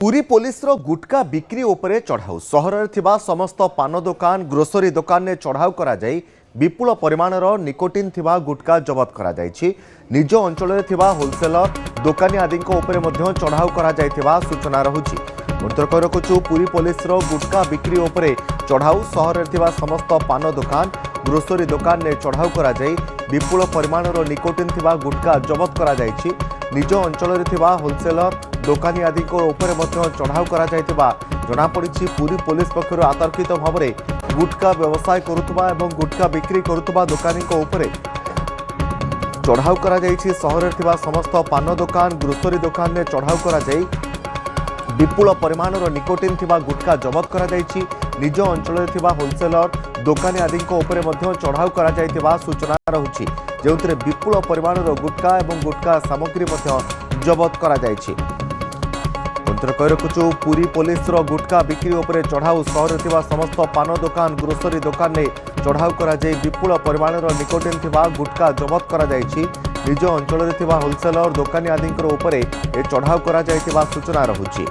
Puri police रो गुटका बिक्री उपरे चढ़ाऊ सहर में समस्त पान दुकान ग्रोसरी दुकान ने चढ़ाऊ करा जाई विपुल परिमाणर निकोटिन थिबा गुटका जबत करा जायछि। निज अंचल होलसेलर दुकानी आदि चढ़ाऊ करा जायथिबा सूचना रहुछि। मुतरक रखुछु पुरी पुलिस रो गुटका बिक्री उपरे चढ़ाऊ सहर में समस्त पान दुकान ग्रोसरी दुकान ने चढ़ाऊ करा जाई विपुल परिमाणर निकोटिन थिबा गुटका जबत करा जायछि। निज अंचल होलसेलर दुकानी आदि चढ़ाऊ करा जना पड़ी। पुरी पुलिस पक्षर आतर्कित भाव में गुटका व्यवसाय करुवा एवं गुटका बिक्री करुवा दुकानी चढ़ाऊ करा जायछि। सहर में समस्त पान दुकान ग्रोसरी दुकान में चढ़ाऊ करा जाई विपुल परिमाणर निकोटिन थिबा गुटका जबत करा जायछि। निज अंचल होलसेलर दुकानी आदि चढ़ाऊ करा जायथिबा सूचना रहुछि, जेउथिरे विपुल परिमाणर गुटका एवं गुटका सामग्री जबत करा जायछि। रखुछु पुरी पुलिस रो गुटका बिक्री उपरे चढ़ाऊ सहर में समस्त पान दुकान ग्रोसरी दुकान ने चढ़ाऊ करा जाई विपुल परिमाणर निकोटिन थिबा गुटका जबत करा जायछि। निज अंचल में होलसेलर दुकानी आदि उपरे चढ़ाऊ करा जायथिबा सूचना रहुछि।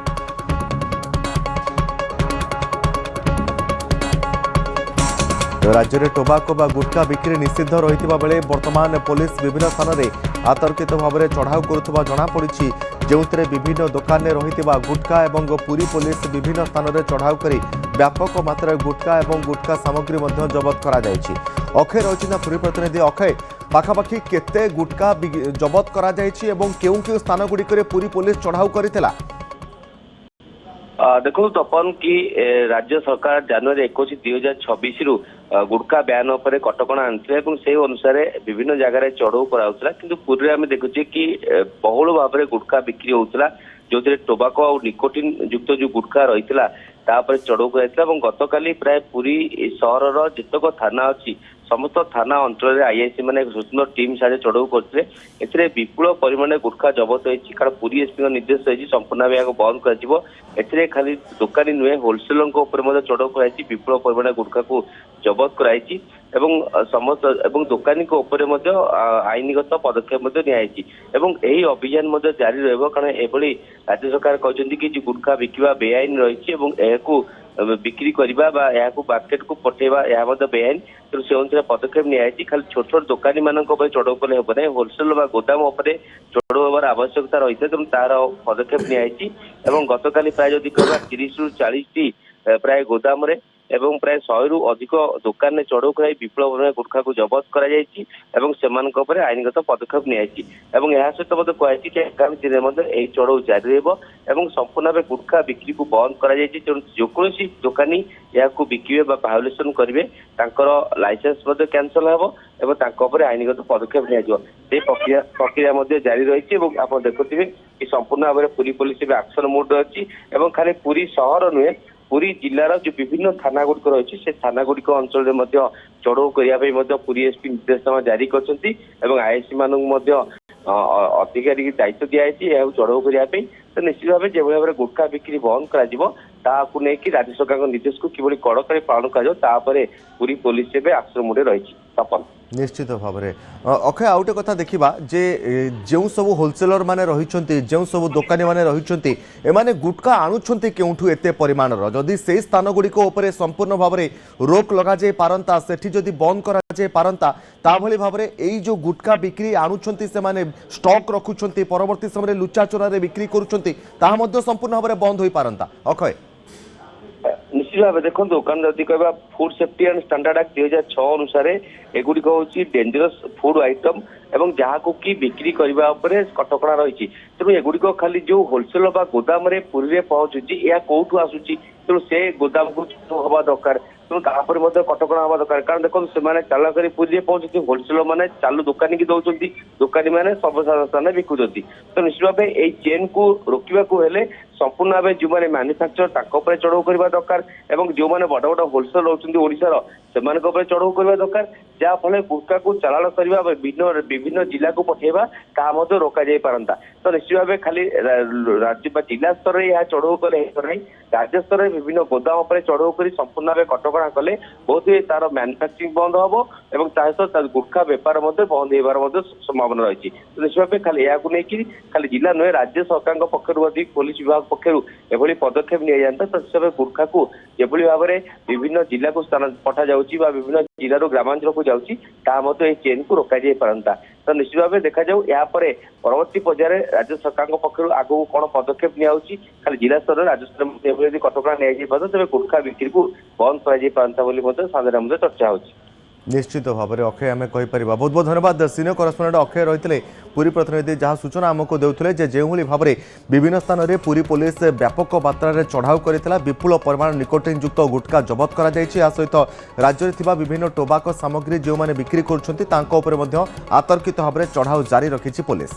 राज्य में टोबाको बा गुटका बिक्री निषिद्ध रही बेले वर्तमान पुलिस विभिन्न स्थान में आतर्कित भाव में चढ़ाऊ करुवा जनापड़ी, जो विभिन्न दुकान में रही गुटका एवं पुरी पुलिस विभिन्न स्थान में चढ़ाऊ कर व्यापक मात्रा गुटका एवं गुटका सामग्री जबत करा जायछि। अक्षय रही पुरी प्रतिनिधि अक्षय, पाखापाखि केते गुटका जबत करा जायछि एवं केउ केउ स्थान गुड़िक पुरी पुलिस चढ़ाऊ करिथिला? देखो तपन कि राज्य सरकार जनवरी 21 2026 रु गुटखा बैन उपर कटकणा आनी से अनुसार विभिन्न जगार चढ़ऊ कराला, किंतु पूरी आम देखुचे कि बहुल भाव में गुटखा बिक्री होता जो टोबाको और निकोटिन युक्त जो गुटखा रही चढ़ऊ कर गतकाली प्राय पुरी सहर जितक थाना अच्छी समस्त थाना अंचल आईआईसी मैंने स्वतंत्र टीम सारे चढ़ऊ करते विपुल परिमाण गुटखा जबत होती, कारण पुरी एसपी निर्देश रही संपूर्ण भाव बंद कर खाली दुकानी नुहे होलसेलर चढ़ऊ कर विपुल परिमाण गुटखा को जबत कराई समस्त दुकानी आईनगत पदक्षेप यही अभियान जारी रही, कारण एभली राज्य सरकार कहते कि गुटखा बिकवा बेआईन रही बिक्री करवा मार्केट को पठेवा बेआईन, तो से अनुसार पदक्षेप नि खाली छोट छोट दुकानी मान चढ़ऊ कले हम ना, होलसेल गोदाम चढ़ऊ हमार आवश्यकता रही है, तेणु तार पदक्षेप नि गतकाली प्राय जदि कह 30 रु 40 प्राय गोदाम एवं प्राय 100 रु अधिक दुकान में चढ़ऊ कराई विपुल गुटखा को जबत कर आईनगत पदक्षेप नि सहित मत कहुई कि आगामी दिन में चढ़ऊ जारी रहा संपूर्ण भाव गुटखा बिक्री को बंद कर दुकानी या बिके भायोलेसन करेंगे लाइसेंस कैंसल हम आईनगत पदक्षेप नि प्रक्रिया जारी रही। आप देखुवे कि संपूर्ण भाव में पुरी पुलिस एक्शन मोड अच्छी खाली पुरी सहर नुहे पुरी जिलार जो विभिन्न थाना गुड़िक रही से थाना गुड़िक अंचल में चढ़ऊ करने पुरी एसपी निर्देशनामा जारी कर आईएससी मान अधिकारी दायित्व दिखाई चढ़ऊ करने, तो निश्चित भाव जो भाव में गुटखा बिक्री बंद कर लेकिन राज्य सरकार निर्देश को किभली कड़क पालन कर पुरी पुलिस एक्शन मोड रही। निश्चित भाव में अक्षय आउ गोटे कथा देखा जे जो सब होलसेलर माने रही जो सब दुकानी माने रही एमाने गुटखा आणुंट केउठू एते परिमाणर, जदि से स्थान गुड़िक संपूर्ण भाव में रोक लगा जाए पारंता सेठी जदि बंद करा जाए पारंता ताभली भाव में एई जो गुटखा बिक्री आणुंट से माने स्टॉक रखुंट परवर्ती समय लुचा चोरा बिक्री करुंट संपूर्ण भाव में बंद हो पारंता। अक्षय निश्चित भाव देखो दुकान जदि कह food safety and standard act 2006 अनुसार एगुड़िक हूँ डेंजरस फूड आइटम एवं जहाँ को कि बिक्री करने कटकणा रही, तेणु एगुड़िक खाली जो होलसेल बा गोदाम रे पुरी रे पहुँचुची या कौटू आसूची, तेणु से गोदाम को हवा दरकार, तेणु कटकणा हवा दरकार। कारण देखो से चाल कर पुरी रे पहुँचुती होलसेलर मैंने चालू दुकानी की दौरान दुकानी मैंने सर्वसाधारण स्थान बिकुंट, तो निश्चित भाव ये चेन को रोकवा हेले संपूर्ण भाव जो मैंने मैन्युफैक्चर चढ़ऊ करने दरकार जो मैंने बड़ बड़ होलसेल रोचे ओडिशार से चढ़ऊ करने दरकार, जहाँफल गुटखा को चालाण करवा विभिन्न जिला को पठेवा ता रोक जाई पारंता। तो निश्चित भाव खाली राज्य जिला स्तर में यह चढ़ऊ कले राज्य स्तर में विभिन्न गोदाम पर चढ़ऊ कर संपूर्ण भाव कटकणा कले बहुत तार मैन्युफैक्चरिंग बंद हम सहित गुटखा बेपार बंद होबार संभावना रही। तो निश्चित भाव खाली या खाली जिला नुहे राज्य सरकार पक्ष पुलिस विभाग पक्षरु एभली पदक्षेप निया जानता तो सब गुटखा को जेभली भाव में विभिन्न जिला को स्थान पठा जाउची बा विभिन्न जिल्लार ग्रामांचल को जाउची ता मतो ए चेन को रोका जाय पारंता तो निश्चित भाव देखा जाऊ या परे परवर्ती पर्यायर राज्य सरकार पक्षरु आगु कोन पदक्षेप निया होची खाली जिला स्तर राज्य स्तर में एभली कटकणा निया जाय पारंता तबे गुटखा बिक्री को बंद करा जाय पारंता बोली मतो साधारण मते चर्चा होची। निश्चित भाव में अक्षय आम कहीपर बहुत बहुत धन्यवाद सीनियर करस्पोंडेंट अक्षय रही पुरी प्रतिनिधि जहाँ सूचना आमको देते जो भाव में विभिन्न स्थान में पुरी पुलिस व्यापक मात्रा में चढ़ाऊ करता विपुल परिमाण निकोटिन युक्त गुटखा जबत कर सहित राज्य में विभिन्न टोबाको सामग्री जो मैंने बिक्री कर आतर्कित भाव में चढ़ाऊ जारी रखी पुलिस।